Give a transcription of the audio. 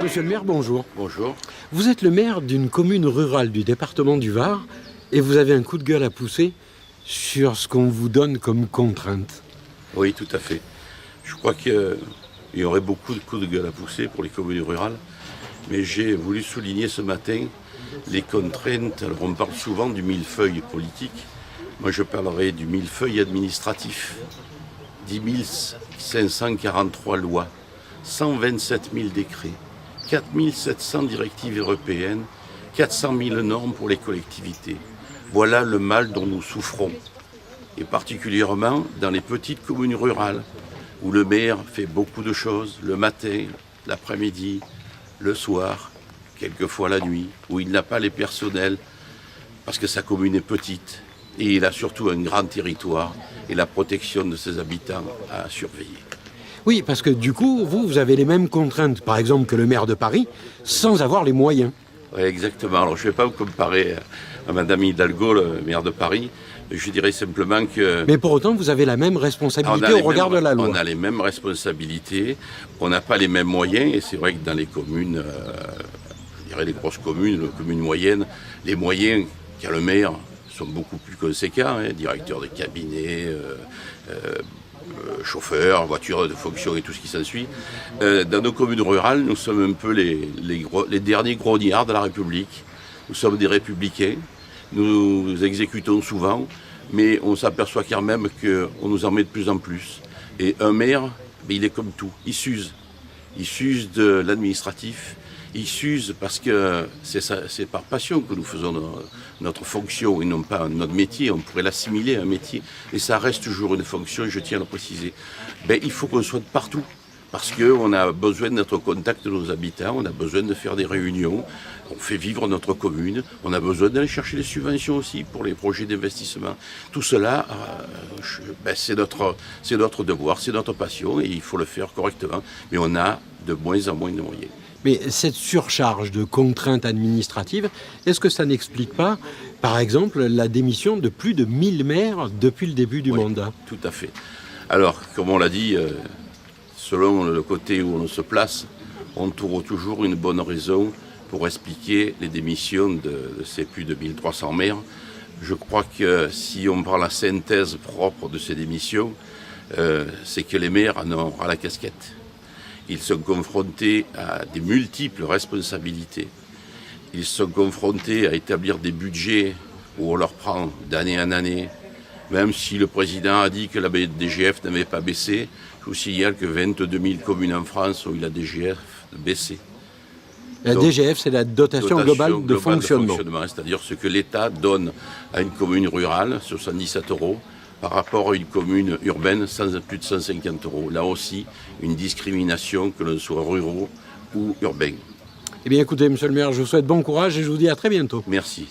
Monsieur le maire, bonjour. Bonjour. Vous êtes le maire d'une commune rurale du département du Var et vous avez un coup de gueule à pousser sur ce qu'on vous donne comme contrainte. Oui, tout à fait. Je crois qu'il y aurait beaucoup de coups de gueule à pousser pour les communes rurales, mais j'ai voulu souligner ce matin les contraintes. Alors on parle souvent du millefeuille politique. Moi je parlerai du millefeuille administratif. 10 543 lois, 127 000 décrets, 4 700 directives européennes, 400 000 normes pour les collectivités. Voilà le mal dont nous souffrons. Et particulièrement dans les petites communes rurales, où le maire fait beaucoup de choses, le matin, l'après-midi, le soir, quelquefois la nuit, où il n'a pas les personnels, parce que sa commune est petite, et il a surtout un grand territoire, et la protection de ses habitants à surveiller. Oui, parce que du coup, vous avez les mêmes contraintes, par exemple, que le maire de Paris, sans avoir les moyens. Oui, exactement. Alors je ne vais pas vous comparer à Madame Hidalgo, le maire de Paris. Je dirais simplement que... Mais pour autant, vous avez la même responsabilité au regard de la loi. On a les mêmes responsabilités, on n'a pas les mêmes moyens, et c'est vrai que dans les communes, je dirais les grosses communes, les communes moyennes, les moyens qu'a le maire sont beaucoup plus conséquents, directeur de cabinet, chauffeur, voiture de fonction et tout ce qui s'ensuit. Dans nos communes rurales, nous sommes un peu les derniers grognards de la République. Nous sommes des républicains, nous exécutons souvent, mais on s'aperçoit quand même qu'on nous en met de plus en plus. Et un maire, il est comme tout, il s'use. Il s'use de l'administratif, il s'use parce que c'est par passion que nous faisons notre fonction et non pas notre métier. On pourrait l'assimiler à un métier, et ça reste toujours une fonction, je tiens à le préciser. Il faut qu'on soit de partout, parce qu'on a besoin d'être au contact de nos habitants, on a besoin de faire des réunions, on fait vivre notre commune, on a besoin d'aller chercher des subventions aussi pour les projets d'investissement. Tout cela, c'est notre devoir, c'est notre passion, et il faut le faire correctement, mais on a de moins en moins de moyens. Mais cette surcharge de contraintes administratives, est-ce que ça n'explique pas, par exemple, la démission de plus de 1000 maires depuis le début du mandat ? Tout à fait. Alors, comme on l'a dit, selon le côté où on se place, on trouve toujours une bonne raison pour expliquer les démissions de ces plus de 1300 maires. Je crois que si on prend la synthèse propre de ces démissions, c'est que les maires en ont ras la casquette. Ils sont confrontés à des multiples responsabilités. Ils sont confrontés à établir des budgets où on leur prend d'année en année. Même si le président a dit que la DGF n'avait pas baissé, je vous signale que 22 000 communes en France ont eu la DGF baissée. La DGF, c'est la dotation globale de fonctionnement. C'est-à-dire ce que l'État donne à une commune rurale, 77 €, par rapport à une commune urbaine, plus de 150 €. Là aussi, une discrimination, que l'on soit ruraux ou urbain. Eh bien écoutez, monsieur le maire, je vous souhaite bon courage et je vous dis à très bientôt. Merci.